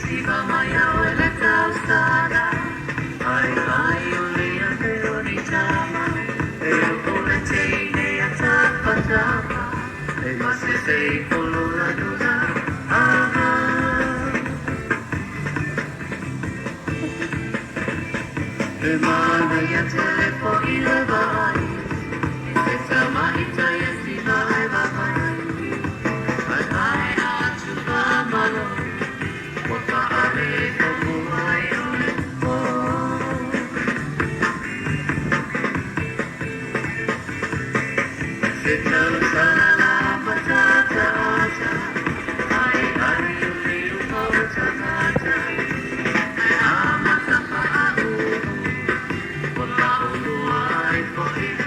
Siva maya wala taustada, ay uli ang ni tama, pero kung ne atapatapa, ay masisay pulula duda, aha. Emana ya telepo ilabay, isama ita ya siva ay babay, ay atuba amano. Wakaare kabuhay ulit mo. Signal sa nalamataata, ay uli upaw sa mata, ay amat sa paauno, wala uluay po ito.